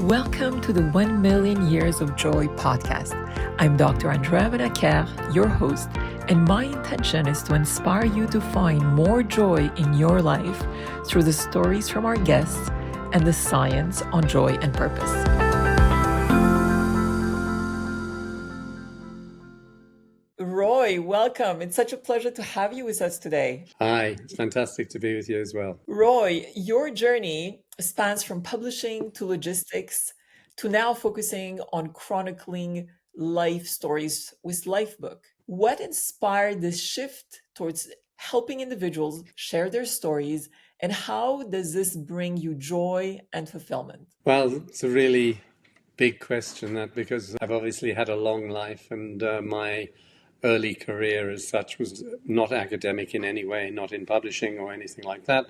Welcome to the 1 Million Years of Joy podcast. I'm Dr. Andrea Benaker, your host, and my intention is to inspire you to find more joy in your life through the stories from our guests and the science on joy and purpose. Roy, welcome. It's such a pleasure to have you with us today. Hi, it's fantastic to be with you as well. Roy, your journey spans from publishing to logistics to now focusing on chronicling life stories with LifeBook. What inspired this shift towards helping individuals share their stories, and how does this bring you joy and fulfillment? Well, it's a really big question, that, because I've obviously had a long life, and my early career as such was not academic in any way, not in publishing or anything like that.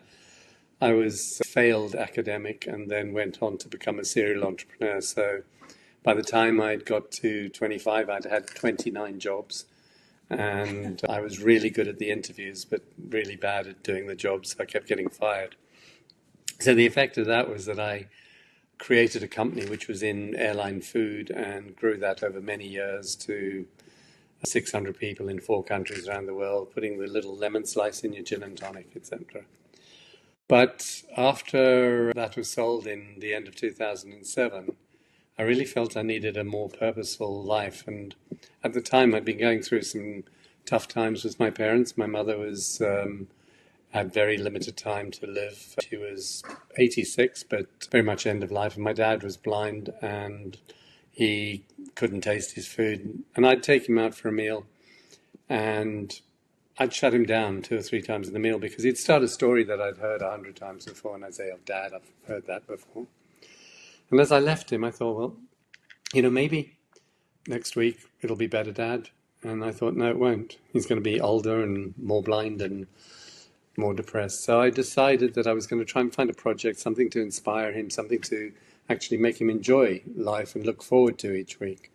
I was a failed academic and then went on to become a serial entrepreneur. So by the time I'd got to 25, I'd had 29 jobs. And I was really good at the interviews, but really bad at doing the jobs. So I kept getting fired. So the effect of that was that I created a company which was in airline food and grew that over many years to 600 people in 4 countries around the world, putting the little lemon slice in your gin and tonic, etc. But after that was sold in the end of 2007, I really felt I needed a more purposeful life. And at the time, I'd been going through some tough times with my parents. My mother had very limited time to live. She was 86, but very much end of life. And my dad was blind and he couldn't taste his food. And I'd take him out for a meal and I'd shut him down 2 or 3 times in the meal because he'd start a story that I'd heard 100 times before. And I'd say, "Oh, Dad, I've heard that before." And as I left him, I thought, well, maybe next week it'll be better, Dad. And I thought, no, it won't. He's going to be older and more blind and more depressed. So I decided that I was going to try and find a project, something to inspire him, something to actually make him enjoy life and look forward to each week.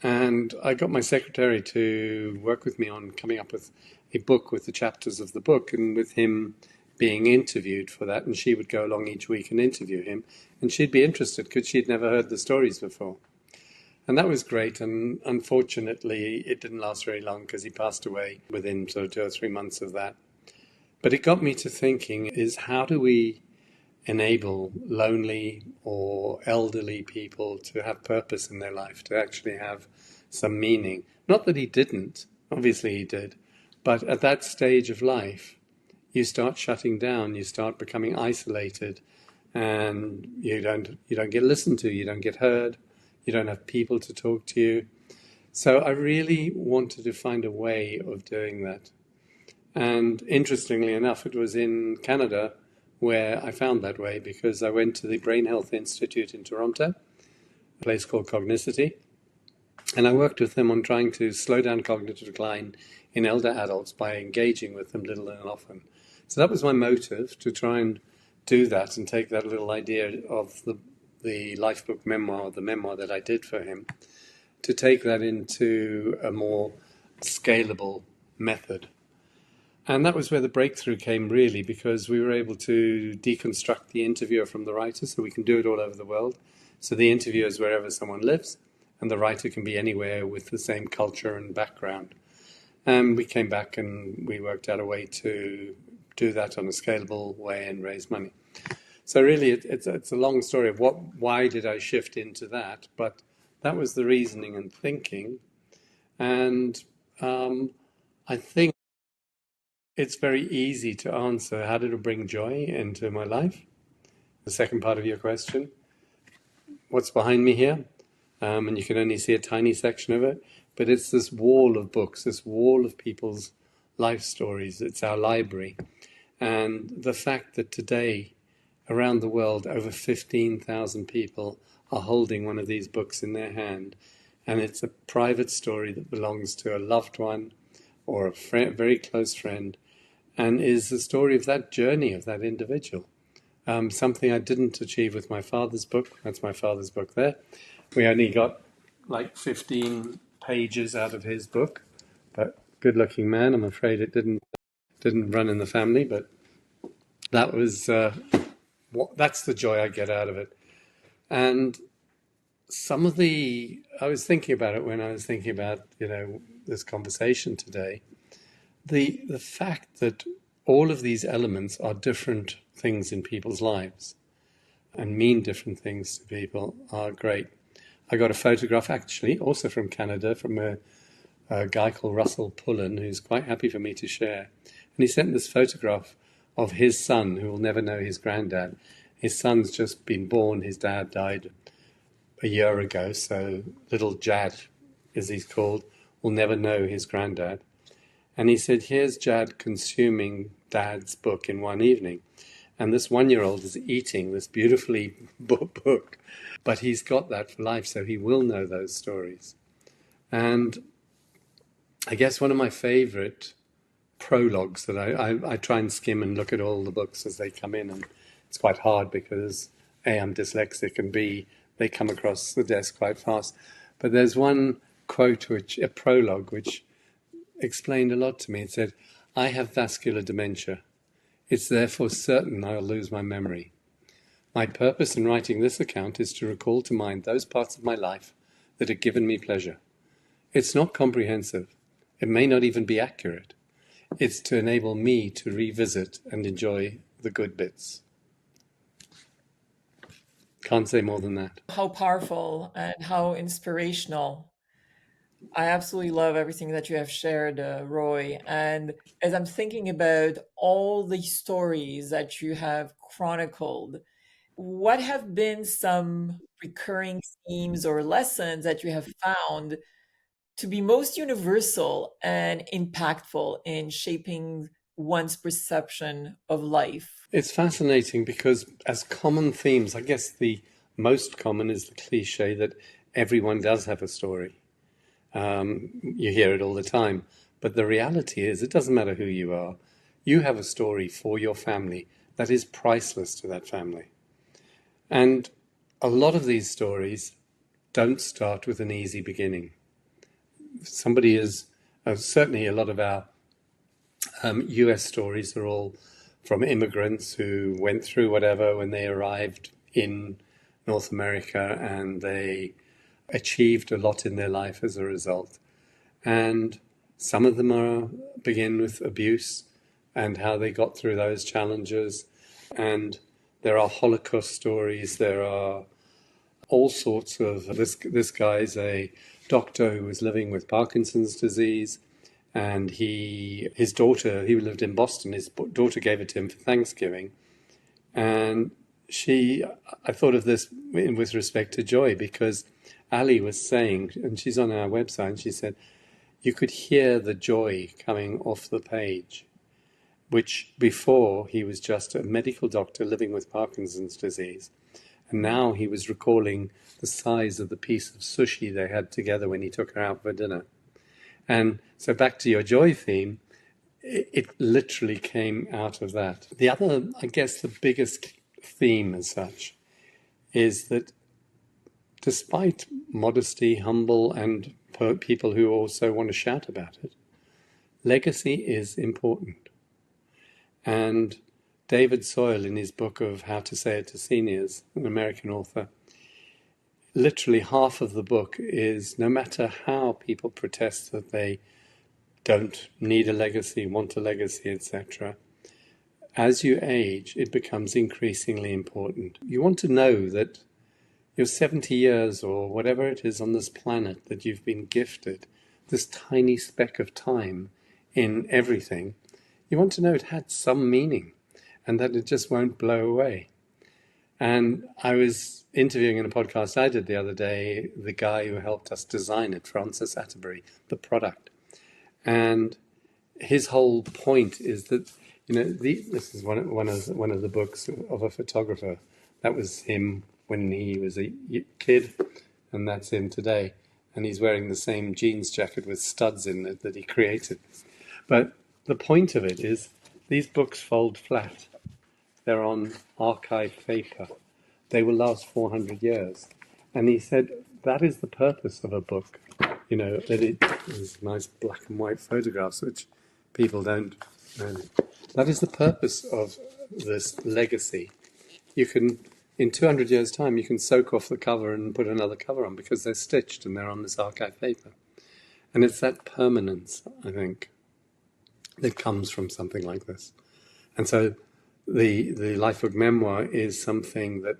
And I got my secretary to work with me on coming up with a book with the chapters of the book, and with him being interviewed for that. And she would go along each week and interview him. And she'd be interested because she'd never heard the stories before. And that was great. And unfortunately, it didn't last very long because he passed away within sort of 2 or 3 months of that. But it got me to thinking, is how do we enable lonely or elderly people to have purpose in their life, to actually have some meaning? Not that he didn't, obviously he did, but at that stage of life, you start shutting down, you start becoming isolated, and you don't get listened to, you don't get heard, you don't have people to talk to you. So I really wanted to find a way of doing that. And interestingly enough, it was in Canada where I found that way, because I went to the Brain Health Institute in Toronto, a place called Cognicity, and I worked with them on trying to slow down cognitive decline in elder adults by engaging with them little and often. So that was my motive, to try and do that and take that little idea of the LifeBook memoir, the memoir that I did for him, to take that into a more scalable method. And that was where the breakthrough came, really, because we were able to deconstruct the interviewer from the writer, so we can do it all over the world. So the interviewer is wherever someone lives, and the writer can be anywhere with the same culture and background. And we came back and we worked out a way to do that on a scalable way and raise money. So really, it's a long story of why did I shift into that, but that was the reasoning and thinking. And I think it's very easy to answer, how did it bring joy into my life? The second part of your question. What's behind me here? And you can only see a tiny section of it, but it's this wall of books, this wall of people's life stories. It's our library. And the fact that today, around the world, over 15,000 people are holding one of these books in their hand. And it's a private story that belongs to a loved one or a very close friend, and is the story of that journey of that individual. Something I didn't achieve with my father's book. That's my father's book there. We only got like 15 pages out of his book, but good-looking man. I'm afraid it didn't run in the family, but that was that's the joy I get out of it. And I was thinking about it when I was thinking about, this conversation today. The fact that all of these elements are different things in people's lives and mean different things to people are great. I got a photograph actually, also from Canada, from a guy called Russell Pullen, who's quite happy for me to share. And he sent this photograph of his son, who will never know his granddad. His son's just been born. His dad died a year ago, so little Jad, as he's called, will never know his granddad. And he said, here's Jad consuming Dad's book in one evening. And this 1-year-old is eating this beautifully book, but he's got that for life, so he will know those stories. And I guess one of my favorite prologues that I try and skim and look at all the books as they come in, and it's quite hard because A, I'm dyslexic, and B, they come across the desk quite fast. But there's one quote, a prologue, which explained a lot to me. It said, I have vascular dementia. It's therefore certain I'll lose my memory. My purpose in writing this account is to recall to mind those parts of my life that have given me pleasure. It's not comprehensive. It may not even be accurate. It's to enable me to revisit and enjoy the good bits. Can't say more than that. How powerful and how inspirational. I absolutely love everything that you have shared, Roy. And as I'm thinking about all the stories that you have chronicled, what have been some recurring themes or lessons that you have found to be most universal and impactful in shaping one's perception of life? It's fascinating because as common themes, I guess the most common is the cliche that everyone does have a story. You hear it all the time. But the reality is, it doesn't matter who you are. You have a story for your family that is priceless to that family. And a lot of these stories don't start with an easy beginning. Certainly a lot of our US stories are all from immigrants who went through whatever when they arrived in North America, and they achieved a lot in their life as a result. And some of them begin with abuse and how they got through those challenges. And there are Holocaust stories. There are all sorts of... This guy's a doctor who was living with Parkinson's disease, and his daughter, he lived in Boston, his daughter gave it to him for Thanksgiving. And I thought of this with respect to joy, because Ali was saying, and she's on our website, and she said, you could hear the joy coming off the page, which before he was just a medical doctor living with Parkinson's disease. And now he was recalling the size of the piece of sushi they had together when he took her out for dinner. And so back to your joy theme, it literally came out of that. The other, I guess the biggest theme as such, is that despite modesty, humble, and people who also want to shout about it, legacy is important. And David Soyle, in his book of How to Say It to Seniors, an American author, literally half of the book is, no matter how people protest that they don't need a legacy, want a legacy, etc., as you age, it becomes increasingly important. You want to know that your 70 years or whatever it is on this planet that you've been gifted, this tiny speck of time in everything, you want to know it had some meaning and that it just won't blow away. And I was interviewing in a podcast I did the other day, the guy who helped us design it, Francis Atterbury, the product. And his whole point is that, this is one of the books of a photographer. That was him when he was a kid, and that's him today. And he's wearing the same jeans jacket with studs in it that he created. But the point of it is, these books fold flat. They're on archive paper. They will last 400 years. And he said, that is the purpose of a book. That there's nice black and white photographs, which people don't know. That is the purpose of this legacy. You can in 200 years' time, you can soak off the cover and put another cover on because they're stitched and they're on this archive paper. And it's that permanence, I think, that comes from something like this. And so the Lifebook memoir is something that,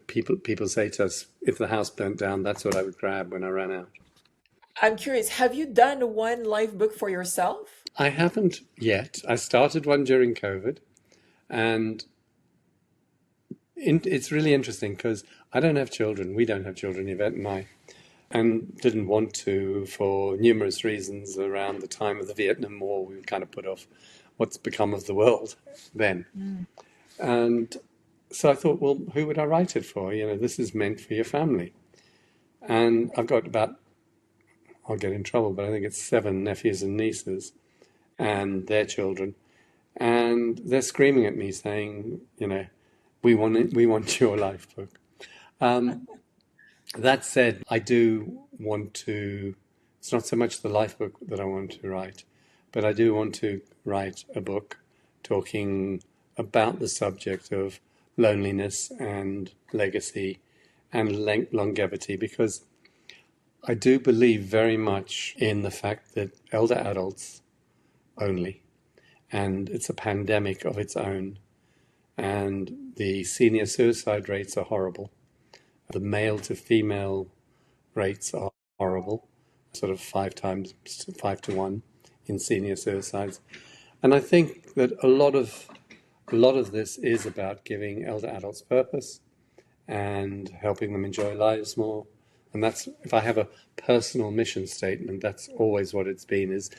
people say to us, if the house burnt down, that's what I would grab when I ran out. I'm curious, have you done one life book for yourself? I haven't yet. I started one during COVID, and it's really interesting because I don't have children. We don't have children, Yvette and I, and didn't want to for numerous reasons. Around the time of the Vietnam War, we kind of put off what's become of the world then. Mm. And so I thought, well, who would I write it for? This is meant for your family. And I've got about, I'll get in trouble, but I think it's 7 nephews and nieces and their children. And they're screaming at me saying, we want your life book. That said, I do want to, it's not so much the life book that I want to write, but I do want to write a book talking about the subject of loneliness and legacy and longevity, because I do believe very much in the fact that elder adults only, and it's a pandemic of its own, and the senior suicide rates are horrible. The male to female rates are horrible, sort of 5 to 1 in senior suicides. And I think that a lot of this is about giving elder adults purpose and helping them enjoy lives more. And that's, if I have a personal mission statement, that's always what it's been, is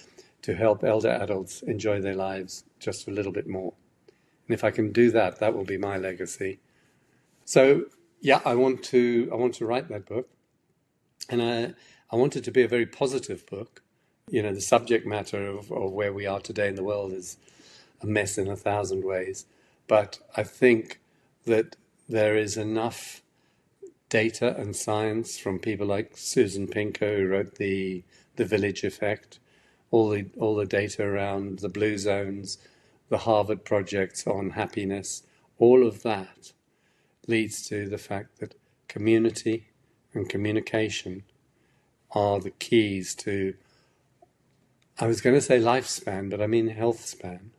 to help elder adults enjoy their lives just a little bit more. And if I can do that, that will be my legacy. So yeah, I want to write that book, and I want it to be a very positive book. The subject matter of where we are today in the world is a mess in 1,000 ways, but I think that there is enough data and science from people like Susan Pinker, who wrote the Village Effect, all the data around the blue zones, the Harvard projects on happiness, all of that leads to the fact that community and communication are the keys to, I was going to say lifespan, but I mean health span.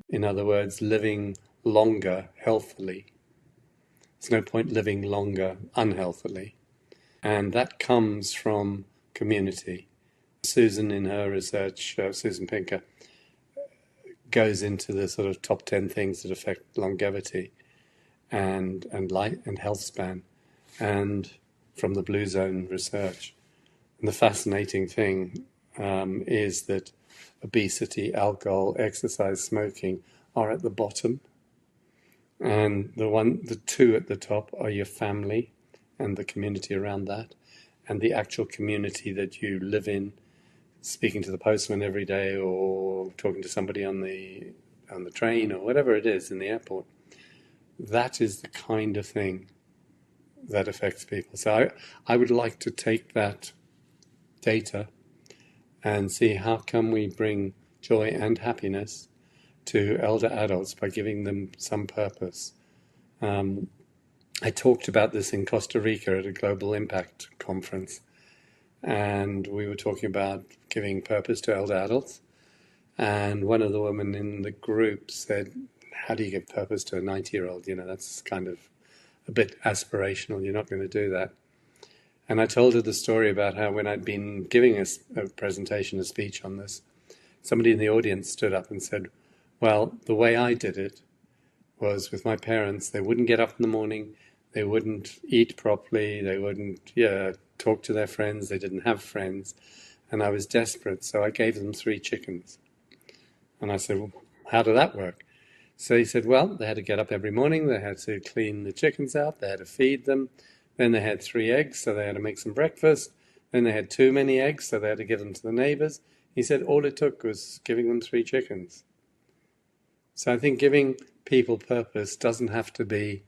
In other words, living longer healthily. There's no point living longer unhealthily. And that comes from community. Susan, in her research, Susan Pinker, goes into the sort of top 10 things that affect longevity and life and health span, and from the Blue Zone research. And the fascinating thing is that obesity, alcohol, exercise, smoking are at the bottom, and the 2 at the top are your family and the community around that, and the actual community that you live in, speaking to the postman every day or talking to somebody on the train or whatever it is in the airport. That is the kind of thing that affects people. So I would like to take that data and see how can we bring joy and happiness to elder adults by giving them some purpose. I talked about this in Costa Rica at a Global Impact conference, and we were talking about giving purpose to elder adults. And one of the women in the group said, how do you give purpose to a 90-year-old? That's kind of a bit aspirational. You're not going to do that. And I told her the story about how when I'd been giving a presentation, a speech on this, somebody in the audience stood up and said, well, the way I did it was with my parents. They wouldn't get up in the morning. They wouldn't eat properly. They wouldn't talk to their friends. They didn't have friends. And I was desperate, so I gave them 3 chickens. And I said, well, how did that work? So he said, well, they had to get up every morning. They had to clean the chickens out. They had to feed them. Then they had 3 eggs, so they had to make some breakfast. Then they had too many eggs, so they had to give them to the neighbors. He said all it took was giving them 3 chickens. So I think giving people purpose doesn't have to be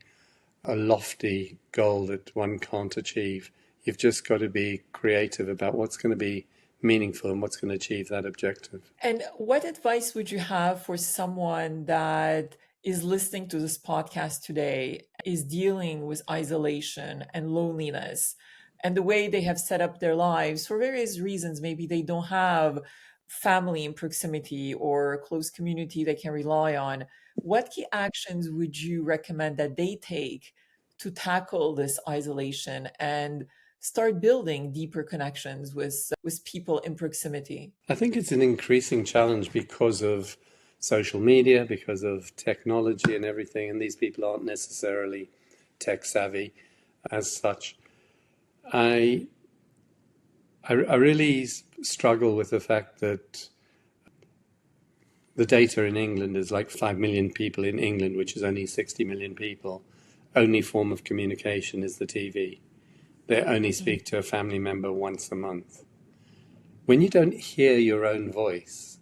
a lofty goal that one can't achieve. You've just got to be creative about what's going to be meaningful and what's going to achieve that objective. And what advice would you have for someone that is listening to this podcast today is dealing with isolation and loneliness, and the way they have set up their lives for various reasons, maybe they don't have family in proximity or a close community they can rely on, what key actions would you recommend that they take to tackle this isolation and start building deeper connections with people in proximity? I think it's an increasing challenge because of social media, because of technology and everything, and these people aren't necessarily tech savvy as such. I really struggle with the fact that the data in England is like 5 million people in England, which is only 60 million people. Only form of communication is the TV. They only speak to a family member once a month. When you don't hear your own voice,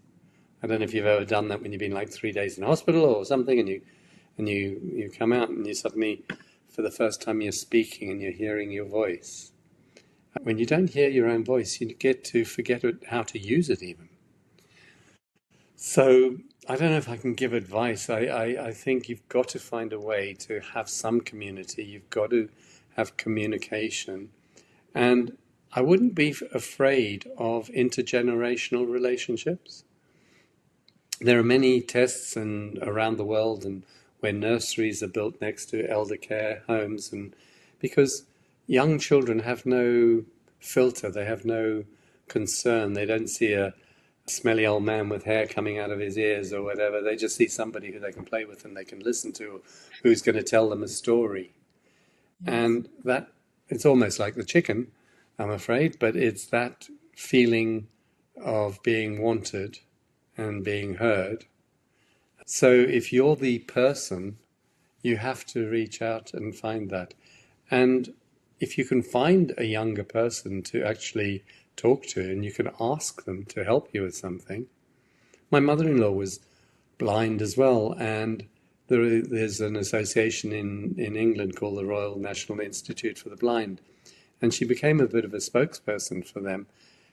I don't know if you've ever done that when you've been like 3 days in hospital or something, and you come out and you suddenly, for the first time, you're speaking and you're hearing your voice. When you don't hear your own voice, you get to forget how to use it even. So I don't know if I can give advice. I think you've got to find a way to have some community. You've got to have communication. And I wouldn't be afraid of intergenerational relationships. There are many tests around the world and where nurseries are built next to elder care homes, and because young children have no filter, they have no concern. They don't see a smelly old man with hair coming out of his ears or whatever. They just see somebody who they can play with and they can listen to, who's going to tell them a story. Yes. And that, it's almost like the chicken, I'm afraid, but it's that feeling of being wanted and being heard. So if you're the person, you have to reach out and find that. And if you can find a younger person to actually talk to and you can ask them to help you with something. My mother-in-law was blind as well, and there's an association in England called the Royal National Institute for the Blind, and she became a bit of a spokesperson for them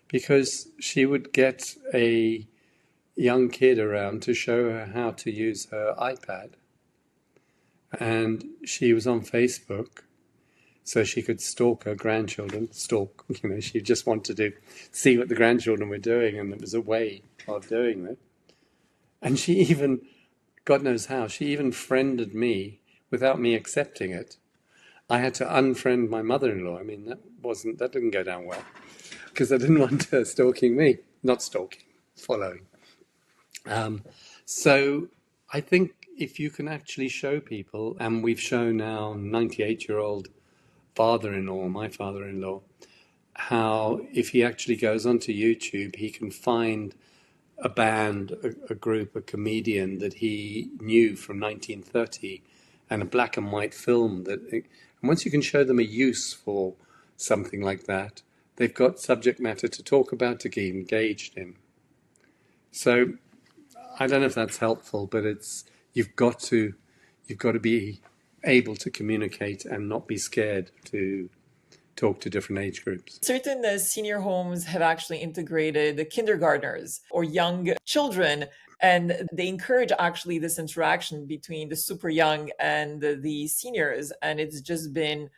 because she would get a young kid around to show her how to use her iPad, and she was on Facebook so she could stalk her grandchildren. She just wanted to see what the grandchildren were doing, and it was a way of doing it. And she even, God knows how, she even friended me without me accepting it. I had to unfriend my mother-in-law. I mean, that didn't go down well because I didn't want her stalking me. Not stalking, following. So I think if you can actually show people, and we've shown now 98-year-old father-in-law, my father-in-law, how if he actually goes onto YouTube, he can find a band, a group, a comedian that he knew from 1930 and a black and white film and once you can show them a use for something like that, they've got subject matter to talk about, to get engaged in. So I don't know if that's helpful, but you've got to be able to communicate and not be scared to talk to different age groups. Certain senior homes have actually integrated the kindergartners or young children, and they encourage actually this interaction between the super young and the seniors, and it's just been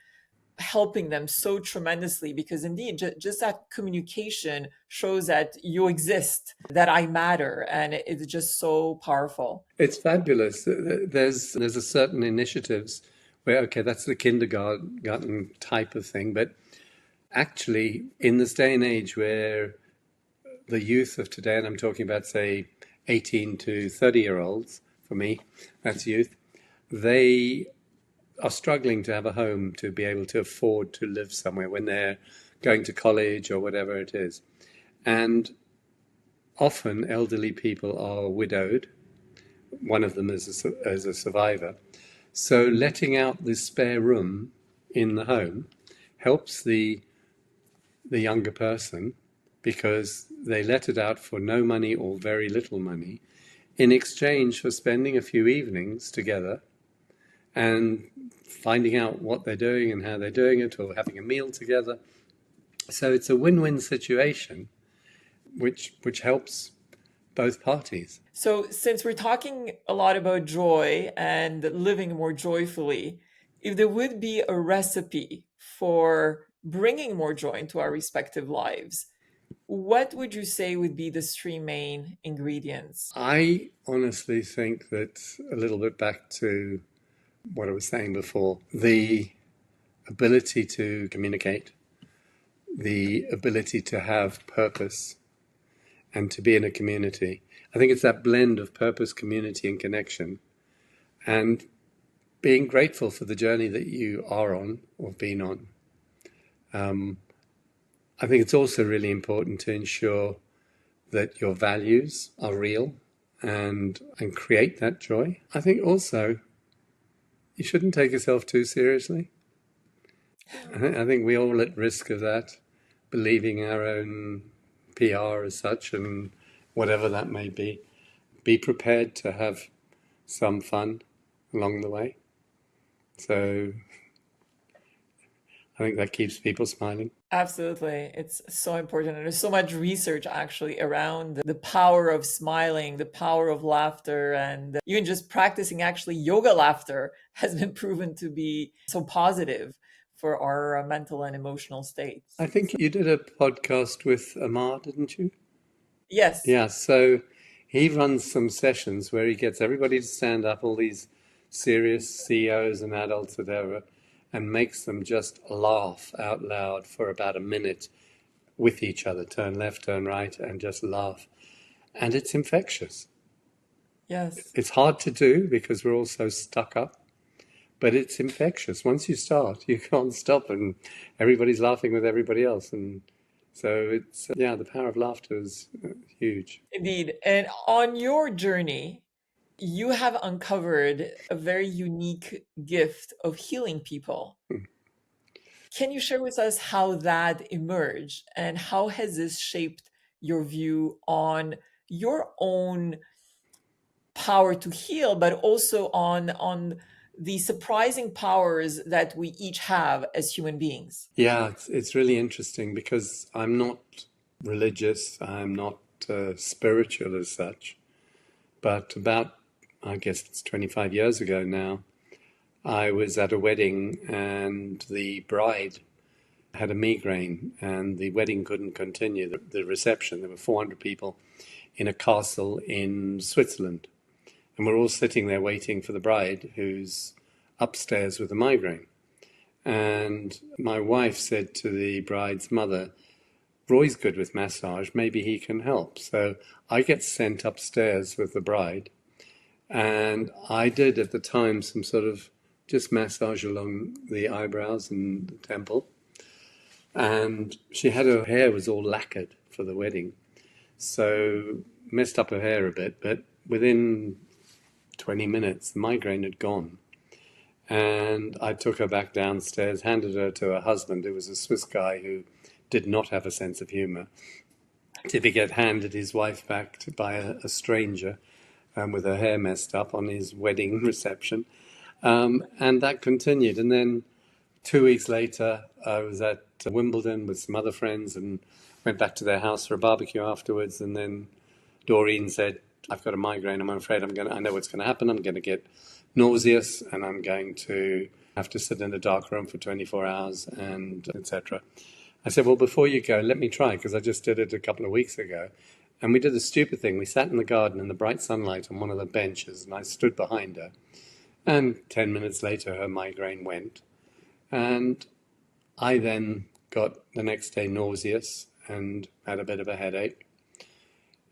helping them so tremendously because indeed just that communication shows that you exist, that I matter, and it's just so powerful. It's fabulous. There's a certain initiatives where, okay, that's the kindergarten type of thing, but actually in this day and age where the youth of today, and I'm talking about say 18 to 30-year-olds, for me, that's youth, they are struggling to have a home, to be able to afford to live somewhere when they're going to college or whatever it is. And often elderly people are widowed. One of them is a survivor. So letting out this spare room in the home helps the younger person because they let it out for no money or very little money in exchange for spending a few evenings together and finding out what they're doing and how they're doing it, or having a meal together. So it's a win-win situation, which helps both parties. So, since we're talking a lot about joy and living more joyfully, if there would be a recipe for bringing more joy into our respective lives, what would you say would be the three main ingredients? I honestly think that, a little bit back to what I was saying before, the ability to communicate, the ability to have purpose, and to be in a community. I think it's that blend of purpose, community, and connection, and being grateful for the journey that you are on or have been on. I think it's also really important to ensure that your values are real and create that joy. I think also you shouldn't take yourself too seriously. I think we're all at risk of that, believing our own PR as such, and whatever that may be. Be prepared to have some fun along the way. So I think that keeps people smiling. Absolutely. It's so important. And there's so much research actually around the power of smiling, the power of laughter, and even just practicing actually yoga laughter has been proven to be so positive for our mental and emotional states. I think you did a podcast with Amar, didn't you? Yes. Yeah, so he runs some sessions where he gets everybody to stand up, all these serious CEOs and adults, whatever, and makes them just laugh out loud for about a minute with each other, turn left, turn right, and just laugh. And it's infectious. Yes. It's hard to do because we're all so stuck up, but it's infectious. Once you start, you can't stop, and everybody's laughing with everybody else. And so it's, yeah, the power of laughter is huge. Indeed. And on your journey, you have uncovered a very unique gift of healing people. Can you share with us how that emerged and how has this shaped your view on your own power to heal, but also on the surprising powers that we each have as human beings? Yeah, it's really interesting because I'm not religious, I'm not spiritual as such, but about, I guess it's 25 years ago now, I was at a wedding and the bride had a migraine and the wedding couldn't continue. The reception, there were 400 people in a castle in Switzerland. And we're all sitting there waiting for the bride who's upstairs with a migraine. And my wife said to the bride's mother, Roy's good with massage, maybe he can help. So I get sent upstairs with the bride. And I did at the time some sort of just massage along the eyebrows and the temple. And she had, her hair was all lacquered for the wedding. So messed up her hair a bit, but within 20 minutes, the migraine had gone. And I took her back downstairs, handed her to her husband, who was a Swiss guy who did not have a sense of humor. Typically handed his wife back by a stranger with her hair messed up on his wedding reception. And that continued. And then 2 weeks later, I was at Wimbledon with some other friends and went back to their house for a barbecue afterwards. And then Doreen said, I've got a migraine. I'm afraid I know what's going to happen. I'm going to get nauseous and I'm going to have to sit in a dark room for 24 hours and etc. I said, well, before you go, let me try, because I just did it a couple of weeks ago. And we did a stupid thing. We sat in the garden in the bright sunlight on one of the benches and I stood behind her. And 10 minutes later, her migraine went. And I then got the next day nauseous and had a bit of a headache.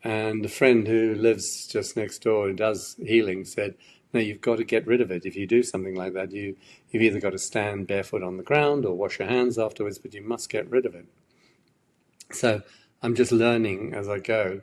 And a friend who lives just next door and does healing said, no, you've got to get rid of it. If you do something like that, you've either got to stand barefoot on the ground or wash your hands afterwards, but you must get rid of it. So I'm just learning as I go.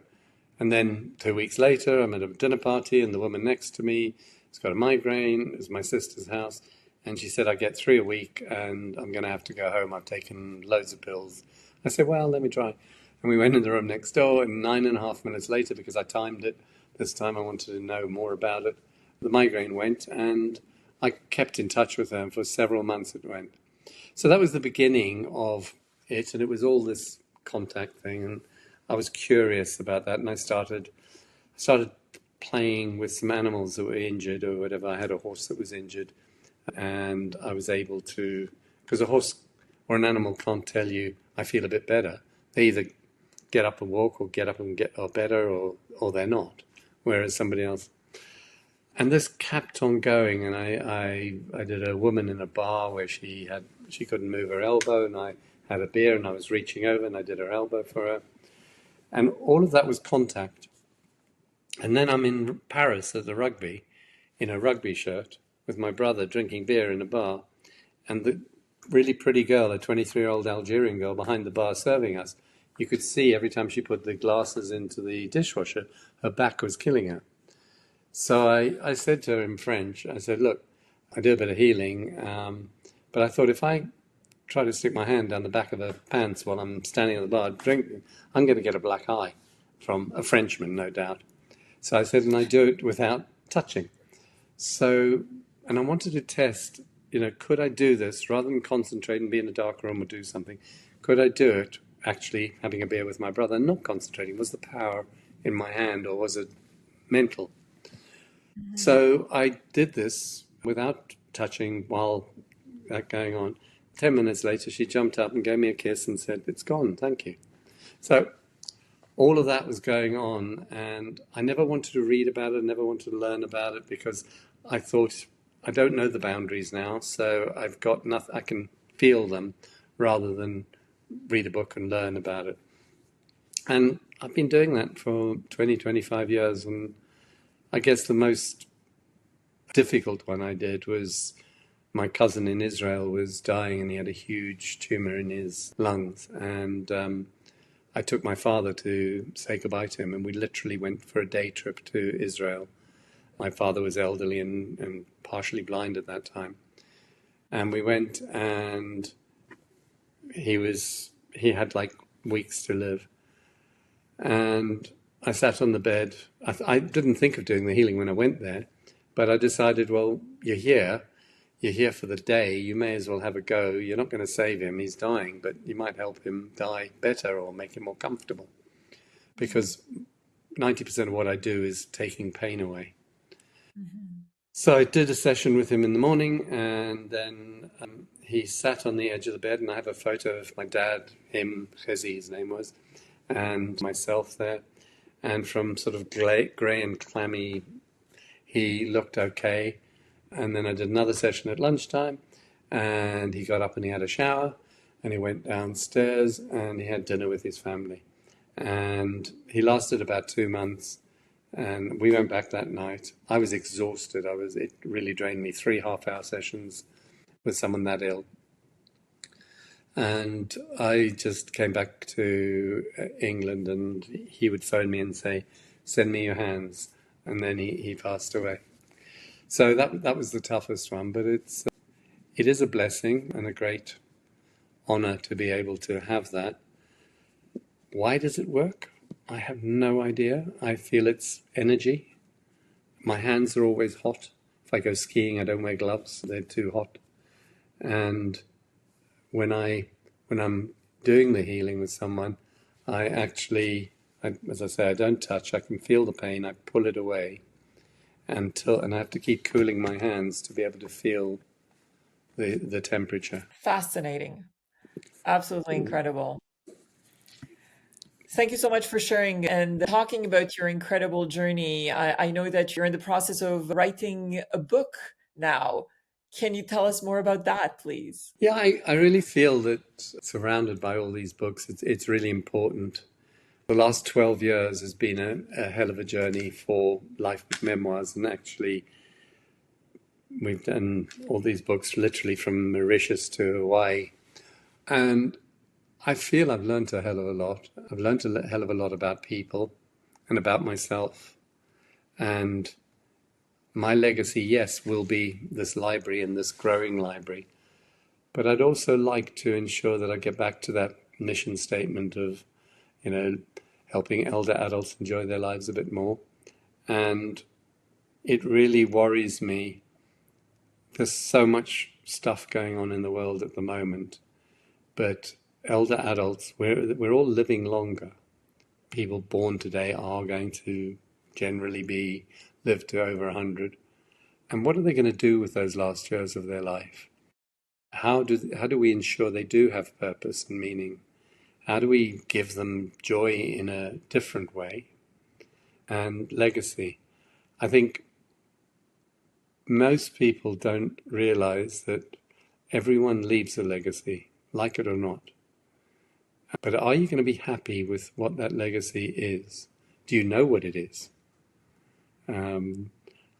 And then 2 weeks later, I'm at a dinner party and the woman next to me has got a migraine. It's my sister's house. And she said, I get 3 a week and I'm going to have to go home. I've taken loads of pills. I said, well, let me try. And we went in the room next door, and 9.5 minutes later, because I timed it, this time I wanted to know more about it, the migraine went, and I kept in touch with her, and for several months it went. So that was the beginning of it, and it was all this contact thing, and I was curious about that, and I started started playing with some animals that were injured or whatever. I had a horse that was injured, and I was able to, because a horse or an animal can't tell you, I feel a bit better. They either get up and walk or get up and get are better, or they're not. Whereas somebody else, and this kept on going. And I did a woman in a bar where she couldn't move her elbow, and I had a beer and I was reaching over and I did her elbow for her, and all of that was contact. And then I'm in Paris at the rugby, in a rugby shirt, with my brother drinking beer in a bar, and the really pretty girl, a 23-year-old Algerian girl behind the bar serving us, you could see every time she put the glasses into the dishwasher, her back was killing her. So I said to her in French, I said, look, I do a bit of healing, but I thought if I try to stick my hand down the back of her pants while I'm standing at the bar drinking, I'm going to get a black eye from a Frenchman, no doubt. So I said, and I do it without touching. So, and I wanted to test, could I do this rather than concentrate and be in a dark room or do something? Could I do it actually having a beer with my brother and not concentrating? Was the power in my hand or was it mental? Mm-hmm. So I did this without touching while that going on. 10 minutes later, she jumped up and gave me a kiss and said, it's gone, thank you. So all of that was going on, and I never wanted to read about it, never wanted to learn about it, because I thought, I don't know the boundaries now, so I've got nothing, I can feel them rather than read a book and learn about it. And I've been doing that for 20, 25 years, and I guess the most difficult one I did was my cousin in Israel was dying, and he had a huge tumor in his lungs, and I took my father to say goodbye to him, and we literally went for a day trip to Israel. My father was elderly and partially blind at that time. And we went, and he had like weeks to live. And I sat on the bed. I didn't think of doing the healing when I went there, but I decided, well, you're here for the day, you may as well have a go. You're not going to save him, he's dying, but you might help him die better or make him more comfortable. Because 90% of what I do is taking pain away. Mm-hmm. So I did a session with him in the morning, and then he sat on the edge of the bed, and I have a photo of my dad, him, Chezi, his name was, and myself there. And from sort of grey and clammy, he looked okay. And then I did another session at lunchtime, and he got up and he had a shower, and he went downstairs and he had dinner with his family. And he lasted about 2 months, and we went back that night. I was exhausted. It really drained me, 3 half-hour sessions with someone that ill. And I just came back to England, and he would phone me and say, send me your hands. And then he passed away. So that was the toughest one, but it is a blessing and a great honor to be able to have that. Why does it work? I have no idea. I feel it's energy. My hands are always hot. If I go skiing, I don't wear gloves. They're too hot. And when I'm doing the healing with someone, as I say, I don't touch. I can feel the pain. I pull it away. And I have to keep cooling my hands to be able to feel the temperature. Fascinating. Absolutely incredible. Thank you so much for sharing and talking about your incredible journey. I know that you're in the process of writing a book now. Can you tell us more about that, please? Yeah, I really feel that surrounded by all these books, it's really important. The last 12 years has been a hell of a journey for LifeBook Memoirs, and actually we've done all these books literally from Mauritius to Hawaii. And I feel I've learned a hell of a lot. I've learned a hell of a lot about people and about myself. And my legacy, yes, will be this library and this growing library. But I'd also like to ensure that I get back to that mission statement of, helping elder adults enjoy their lives a bit more. And it really worries me. There's so much stuff going on in the world at the moment, but elder adults, we're all living longer. People born today are going to generally be live to over 100. And what are they going to do with those last years of their life? How do we ensure they do have purpose and meaning? How do we give them joy in a different way? And legacy. I think most people don't realize that everyone leaves a legacy, like it or not. But are you going to be happy with what that legacy is? Do you know what it is? When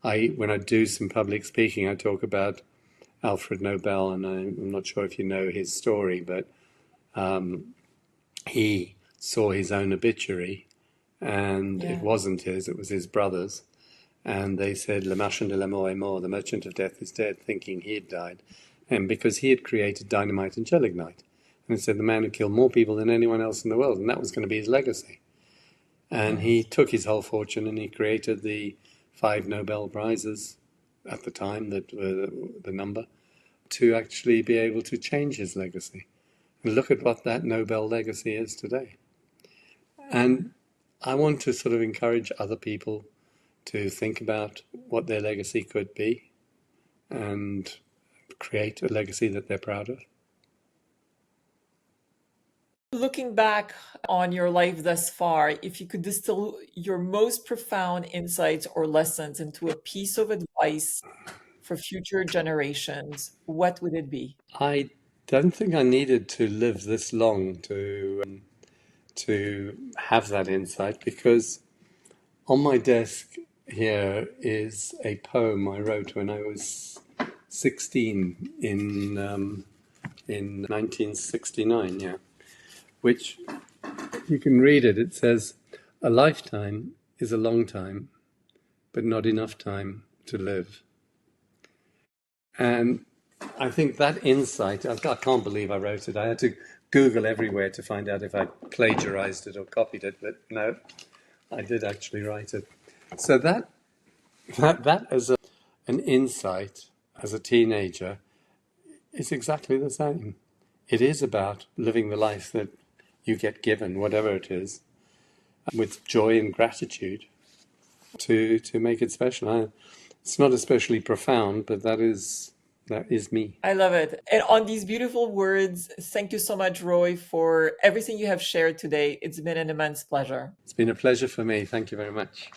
I do some public speaking, I talk about Alfred Nobel, and I'm not sure if you know his story, but he saw his own obituary, and it wasn't his, it was his brother's. And they said, Le Marchand de la Mort est mort, the merchant of death is dead, thinking he had died. And because he had created dynamite and gelignite. And it said the man who killed more people than anyone else in the world, and that was going to be his legacy. And he took his whole fortune and he created the 5 Nobel Prizes at the time, that were the number, to actually be able to change his legacy. And look at what that Nobel legacy is today. And I want to sort of encourage other people to think about what their legacy could be and create a legacy that they're proud of. Looking back on your life thus far, if you could distill your most profound insights or lessons into a piece of advice for future generations, what would it be? I don't think I needed to live this long to have that insight, because on my desk here is a poem I wrote when I was 16 in 1969, yeah, which you can read it. It says, "A lifetime is a long time, but not enough time to live." And I think that insight, I can't believe I wrote it. I had to Google everywhere to find out if I plagiarized it or copied it, but no, I did actually write it. So that as an insight as a teenager is exactly the same. It is about living the life that you get given, whatever it is, with joy and gratitude to make it special. It's not especially profound, but that is me. I love it. And on these beautiful words, thank you so much, Roy, for everything you have shared today. It's been an immense pleasure. It's been a pleasure for me. Thank you very much.